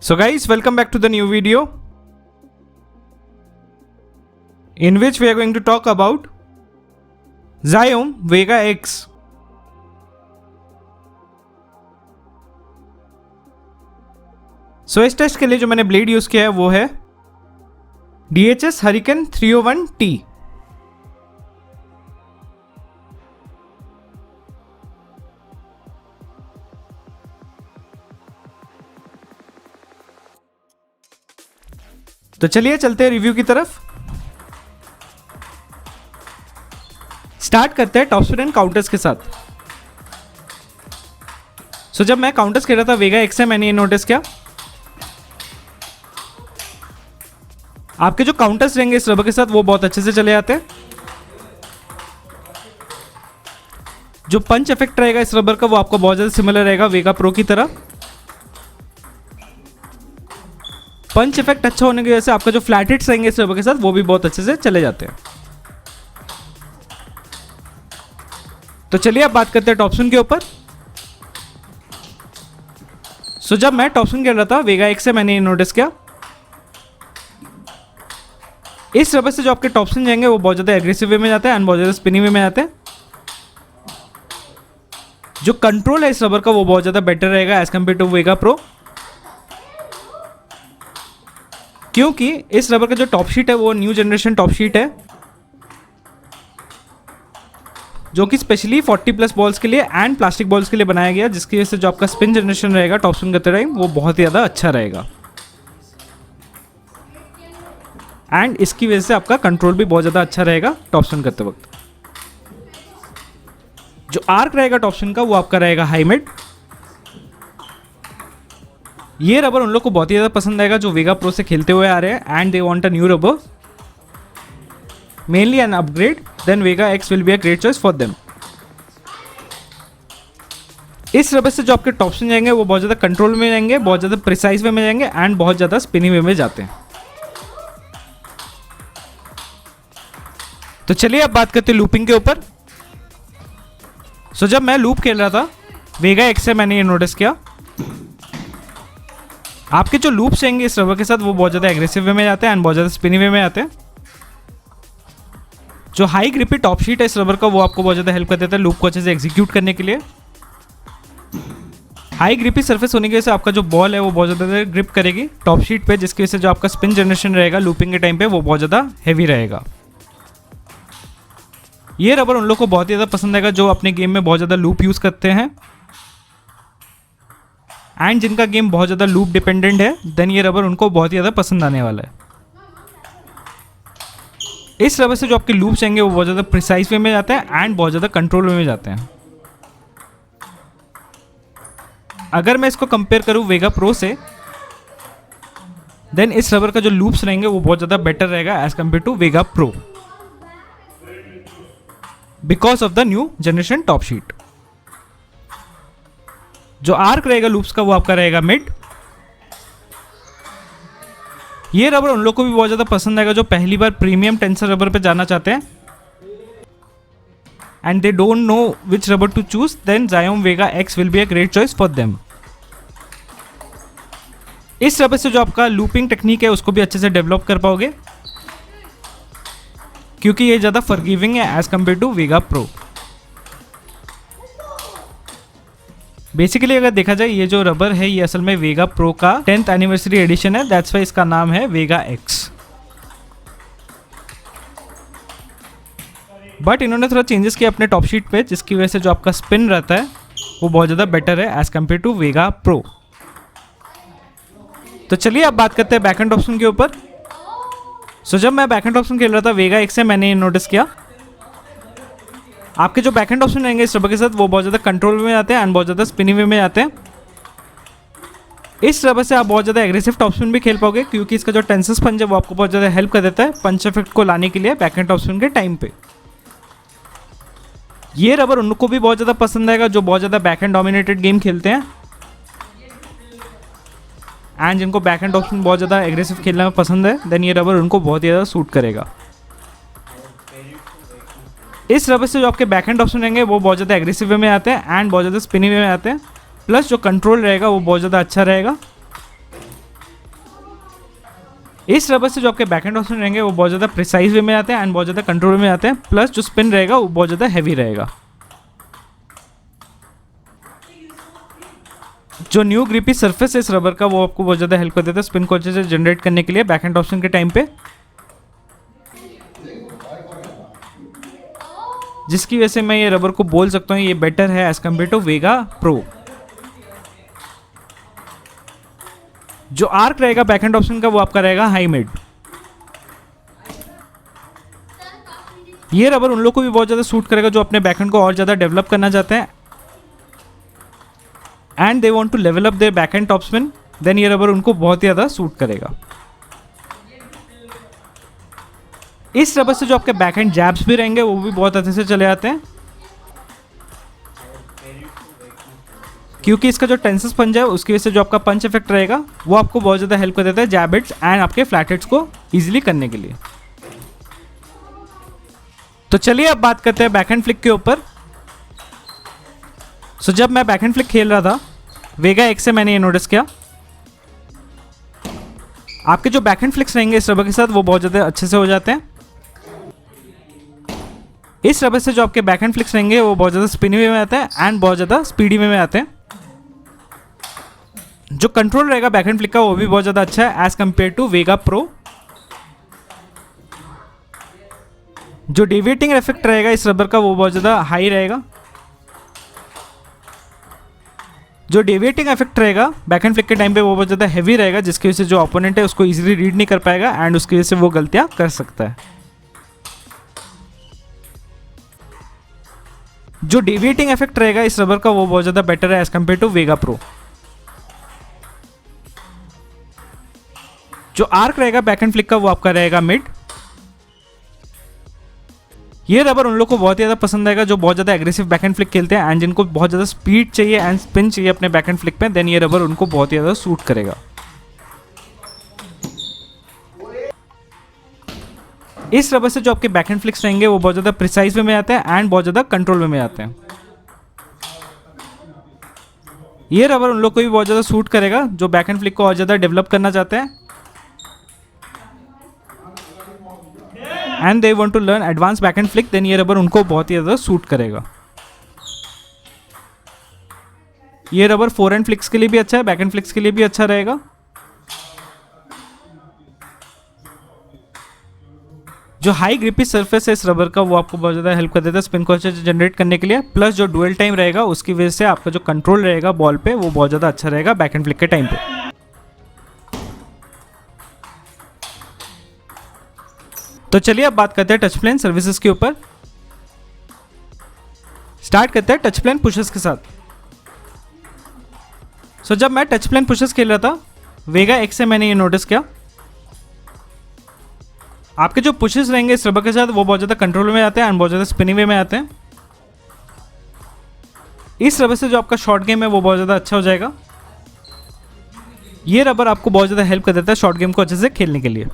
So guys, welcome back to the new video in which we are going to talk about Xiaomi Vega X. So इस test के लिए जो मैंने blade use किया है वो है DHS Hurricane 301T। तो चलिए चलते हैं रिव्यू की तरफ। स्टार्ट करते हैं टॉप स्पीड एंड काउंटर्स के साथ। सो जब मैं काउंटर्स खेल रहा था वेगा एक्स से, मैंने ये नोटिस किया आपके जो काउंटर्स रहेंगे इस रबर के साथ वो बहुत अच्छे से चले जाते हैं। जो पंच इफेक्ट रहेगा इस रबर का वो आपको बहुत ज़्यादा सिमिलर रहेगा वेगा प्रो की तरह। पंच इफेक्ट अच्छा होने की वजह से आपका जो फ्लैट हिट्स रहेंगे इस रबर के साथ वो भी बहुत अच्छे से चले जाते हैं। तो चलिए अब बात करते हैं टॉप स्पिन के ऊपर। सो जब मैं टॉप स्पिन खेल रहा था वेगा एक्स से, मैंने ये नोटिस किया इस रबर से जो आपके टॉप स्पिन जाएंगे वो बहुत ज़्यादा एग्रेसिव वे में जाते हैं एंड बहुत ज़्यादा स्पिनिंग वे में जाते हैं। जो कंट्रोल है इस रबर का वो बहुत ज़्यादा बेटर रहेगा as compare to Vega pro, क्योंकि इस रबर का जो टॉप शीट है वो न्यू जनरेशन टॉप शीट है जो कि स्पेशली 40+ बॉल्स के लिए एंड प्लास्टिक बॉल्स के लिए बनाया गया, जिसकी वजह से जो आपका स्पिन जनरेशन रहेगा टॉप स्पिन करते टाइम वो बहुत ही ज़्यादा अच्छा रहेगा एंड इसकी वजह से आपका कंट्रोल भी बहुत ज़्यादा अच्छा रहेगा टॉप स्पिन करते वक्त। जो आर्क रहेगा टॉप स्पिन का वो आपका रहेगा हाई मिड। ये रबर उन लोग को बहुत ही ज़्यादा पसंद आएगा जो वेगा प्रो से खेलते हुए आ रहे हैं and they want a new rubber, mainly an upgrade, then Vega X will be a great choice for them. इस रबर से जो आपके टॉप स्पिन जाएंगे वो बहुत ज़्यादा कंट्रोल में जाएंगे, बहुत ज़्यादा प्रिसाइज वे में जाएंगे एंड बहुत ज़्यादा स्पिनिंग वे में जाते हैं। तो चलिए अब बात करते हैं लूपिंग के ऊपर। सो जब मैं लूप खेल रहा था वेगा एक्स से, मैंने ये नोटिस किया आपके जो लूप्स रहेंगे इस रबर के साथ वो बहुत ज़्यादा एग्रेसिव वे में जाते हैं एंड बहुत ज़्यादा स्पिनी वे में आते हैं। जो हाई ग्रिपी टॉप शीट है इस रबर का वो आपको बहुत ज़्यादा हेल्प कर देता है लूप को अच्छे से एग्जीक्यूट करने के लिए। हाई ग्रिपी सरफेस होने की वजह से आपका जो बॉल है वो बहुत ज़्यादा ग्रिप करेगी टॉप शीट पे, जिसकी वजह से जो आपका स्पिन जनरेशन रहेगा लूपिंग के टाइम पे वो बहुत ज़्यादा हैवी रहेगा। ये रबर उन लोग को बहुत ही ज़्यादा पसंद आएगा जो अपने गेम में बहुत ज़्यादा लूप यूज़ करते हैं एंड जिनका गेम बहुत ज़्यादा लूप डिपेंडेंट है, देन ये रबर उनको बहुत ही ज़्यादा पसंद आने वाला है। इस रबर से जो आपके लूप्स आएंगे वो बहुत ज़्यादा प्रिसाइज वे में जाते हैं एंड बहुत ज़्यादा कंट्रोल वे में जाते हैं। अगर मैं इसको कंपेयर करूँ वेगा प्रो से, देन इस रबर का जो लूप्स रहेंगे वो बहुत ज़्यादा बेटर रहेगा as compare to Vega pro because of the new generation top sheet. जो आर्क रहेगा लूप्स का वो आपका रहेगा मिड। ये रबर उन लोग को भी बहुत ज़्यादा पसंद आएगा जो पहली बार प्रीमियम टेंसर रबर पे जाना चाहते हैं and they don't know which rubber to choose, then Xiaomi Vega X will be a great choice for them. इस रबर से जो आपका लूपिंग टेक्निक है उसको भी अच्छे से डेवलप कर पाओगे क्योंकि ये ज़्यादा फॉरगिविंग है as compare to Vega pro. Basically अगर देखा जाए ये जो रबर है ये असल में वेगा प्रो का 10th एनिवर्सरी एडिशन है, दैट्स वाई इसका नाम है वेगा एक्स। बट इन्होंने थोड़ा चेंजेस किया अपने टॉप शीट पे, जिसकी वजह से जो आपका स्पिन रहता है वो बहुत ज़्यादा बेटर है as compare to Vega pro. तो चलिए अब बात करते हैं बैकहैंड ऑप्शन के ऊपर। सो जब मैं बैकहैंड ऑप्शन खेल रहा था वेगा एक्स से, मैंने ये नोटिस किया आपके जो बैकहैंड ऑप्शन रहेंगे इस रबर के साथ वो बहुत ज़्यादा कंट्रोल में जाते हैं एंड बहुत ज़्यादा स्पिनिंग वे में जाते हैं। इस रबर से आप बहुत ज़्यादा एग्रेसिव टॉप स्पिन भी खेल पाओगे क्योंकि इसका जो टेंसर स्पंज है वो आपको बहुत ज़्यादा हेल्प कर देता है पंच इफेक्ट को लाने के लिए बैकहैंड टॉप स्पिन के टाइम पे। ये रबर उनको भी बहुत ज़्यादा पसंद आएगा जो बहुत ज़्यादा बैकहैंड डोमिनेटेड गेम खेलते हैं एंड जिनको बैकहैंड टॉप स्पिन बहुत ज़्यादा एग्रेसिव खेलना में पसंद है, देन ये रबर उनको बहुत ही ज़्यादा सूट करेगा। इस रबर से जो आपके बैकहैंड ऑप्शन रहेंगे वो बहुत ज़्यादा एग्रेसिव वे में आते हैं एंड बहुत ज़्यादा स्पिनिंग वे में आते हैं, प्लस जो कंट्रोल रहेगा वो बहुत ज़्यादा अच्छा रहेगा इस रबर से जो आपके बैकहैंड ऑप्शन रहेंगे वो बहुत ज़्यादा प्रिसाइज वे में आते हैं एंड बहुत ज़्यादा कंट्रोल में आते हैं, प्लस जो स्पिन रहेगा वो बहुत ज़्यादा हैवी रहेगा। जो न्यू ग्रिपी सरफेस है इस रबर का वो आपको बहुत ज़्यादा हेल्प कर देता है स्पिन को अच्छे से जनरेट करने के लिए बैकहैंड ऑप्शन के टाइम पे, जिसकी वजह से मैं ये रबर को बोल सकता हूँ ये बेटर है as compare to Vega pro. जो आर्क रहेगा बैकहैंड ऑप्शन का वो आपका रहेगा हाई मिड। ये रबर उन लोग को भी बहुत ज़्यादा सूट करेगा जो अपने बैकहैंड को और ज़्यादा डेवलप करना चाहते हैं and they want to level up their backhand top spin, then ये रबर उनको बहुत ही ज़्यादा सूट करेगा। इस रबर से जो आपके बैकहैंड जैब्स भी रहेंगे वो भी बहुत अच्छे से चले आते हैं, क्योंकि इसका जो टेंसिस पंच है उसकी वजह से जो आपका पंच इफेक्ट रहेगा वो आपको बहुत ज़्यादा हेल्प कर देता है जैब हिट्स एंड आपके फ्लैट हिट्स को ईजिली करने के लिए। तो चलिए अब बात करते हैं बैकहैंड फ्लिक के ऊपर। सो जब मैं बैकहैंड फ्लिक खेल रहा था वेगा एक्स से मैंने ये नोटिस किया आपके जो बैकहैंड फ्लिक्स रहेंगे इस रबर के साथ वो बहुत ज़्यादा अच्छे से हो जाते हैं। इस रबर से जो आपके बैकहैंड फ्लिक्स रहेंगे वो बहुत ज़्यादा स्पिनी वे में आते हैं एंड बहुत ज़्यादा स्पीडी वे में आते हैं। जो कंट्रोल रहेगा बैकहैंड फ्लिक का वो भी बहुत ज़्यादा अच्छा है as compare to Vega pro. जो डेविएटिंग इफेक्ट रहेगा इस रबर का वो बहुत ज़्यादा हाई रहेगा। जो डेविएटिंग इफेक्ट रहेगा बैकहैंड फ्लिक के टाइम पे वो बहुत ज़्यादा हैवी रहेगा, जिसकी वजह से जो ओपोनेंट है उसको इजीली रीड नहीं कर पाएगा एंड उसकी वजह से वो गलतियां कर सकता है। जो डेविएटिंग इफेक्ट रहेगा इस रबर का वो बहुत ज़्यादा बेटर है as compare to Vega pro. जो आर्क रहेगा बैकहैंड फ्लिक का वो आपका रहेगा मिड। ये रबर उन लोग को बहुत ही ज़्यादा पसंद आएगा जो बहुत ज़्यादा एग्रेसिव बैकहैंड फ्लिक खेलते हैं एंड जिनको बहुत ज़्यादा स्पीड चाहिए एंड स्पिन चाहिए अपने बैकहैंड फ्लिक पे, देन ये रबर उनको बहुत ही ज़्यादा सूट करेगा। इस रबर से जो आपके बैकहैंड फ्लिक्स रहेंगे वो बहुत ज़्यादा प्रिसाइज वे में आते हैं एंड बहुत ज़्यादा कंट्रोल वे में आते हैं। ये रबर उन लोग को भी बहुत ज़्यादा सूट करेगा जो बैकहैंड फ्लिक को और ज़्यादा डेवलप करना चाहते हैं and they want to learn advance backhand flick, then ये रबर उनको बहुत ही ज़्यादा सूट करेगा। ये रबर फोरहैंड फ्लिक्स के लिए भी अच्छा है, बैकहैंड फ्लिक्स के लिए भी अच्छा रहेगा। जो हाई ग्रिपी सरफेस है इस रबर का वो आपको बहुत ज़्यादा हेल्प कर देता है स्पिन को अच्छे से जनरेट करने के लिए, प्लस जो डुअल टाइम रहेगा उसकी वजह से आपका जो कंट्रोल रहेगा बॉल पे वो बहुत ज़्यादा अच्छा रहेगा बैकहैंड फ्लिक के टाइम पे। तो चलिए अब बात करते हैं टच प्लेन सर्विसेज के ऊपर। स्टार्ट करते हैं टच प्लेन पुशेस के साथ। सो जब मैं टच प्लेन पुशेस खेल रहा था वेगा एक्स से मैंने ये नोटिस किया आपके जो पुशेस रहेंगे इस रबर के साथ वो बहुत ज़्यादा कंट्रोल में आते हैं एंड बहुत ज़्यादा स्पिनिंग वे में आते हैं। इस रबर से जो आपका शॉर्ट गेम है वो बहुत ज़्यादा अच्छा हो जाएगा। ये रबर आपको बहुत ज़्यादा हेल्प कर देता है शॉर्ट गेम को अच्छे से खेलने के लिए।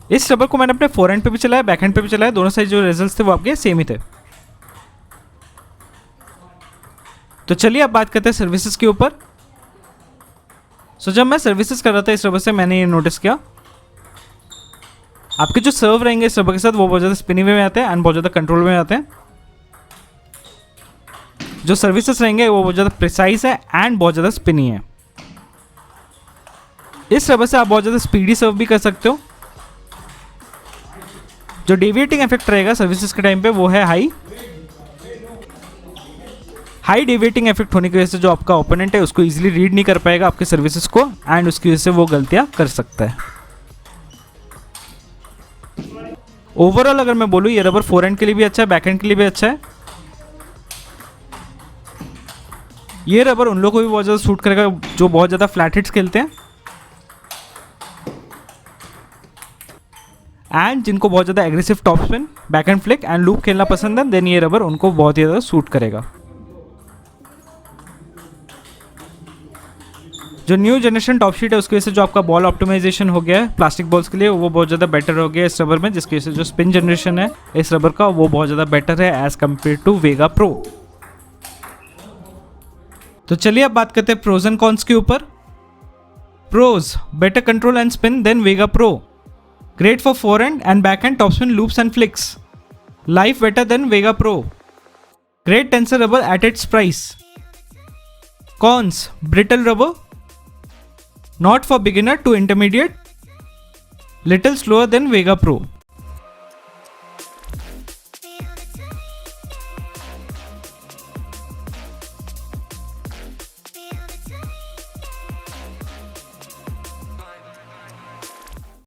इस रबर को मैंने अपने फोरहैंड पे भी चलाया बैकहैंड पे भी चलाया, दोनों साइड जो रिजल्ट्स थे वो आपके सेम ही थे। तो चलिए अब बात करते हैं सर्विसेज के ऊपर। सो जब मैं सर्विसेज कर रहा था इस रबर से मैंने ये नोटिस किया आपके जो सर्व रहेंगे इस रबर के साथ वो बहुत ज़्यादा स्पिनी वे में आते हैं एंड बहुत ज़्यादा कंट्रोल में आते हैं। जो सर्विसेज रहेंगे वो बहुत ज़्यादा प्रिसाइज है एंड बहुत ज़्यादा स्पिनी है। इस रबर से आप बहुत ज़्यादा स्पीडी सर्व भी कर सकते हो। जो डेविएटिंग इफेक्ट रहेगा सर्विसेज के टाइम पे वो है हाई डेविएटिंग इफेक्ट होने की वजह से जो आपका ओपोनेंट है उसको इजीली रीड नहीं कर पाएगा आपके सर्विसेज को एंड उसकी वजह से वो गलतियां कर सकता है। ओवरऑल अगर मैं बोलूँ ये रबर फोरहैंड के लिए भी अच्छा है बैकहैंड के लिए भी अच्छा है। ये रबर उन लोगों को भी बहुत ज़्यादा सूट करेगा जो बहुत ज़्यादा फ्लैट हिट्स खेलते हैं एंड जिनको बहुत ज़्यादा aggressive top spin backhand flick and loop खेलना पसंद है, देन ये रबर उनको बहुत ही ज़्यादा सूट करेगा। जो न्यू जनरेशन टॉप शीट है उसकी वजह से जो आपका बॉल ऑप्टिमाइजेशन हो गया है प्लास्टिक बॉल्स के लिए वो बहुत ज़्यादा बेटर हो गया है इस रबर में, जिसकी वजह से जो स्पिन जनरेशन है इस रबर का वो बहुत ज़्यादा बेटर है as compare to Vega pro. तो चलिए अब बात करते हैं प्रोज एंड कॉन्स के ऊपर। Pros: better control and spin than Vega Pro. Great for forehand and backhand topspin loops and flicks. Life better than Vega Pro. Great tensor rubber at its price. Cons: brittle rubber, not for beginner to intermediate, little slower than Vega Pro.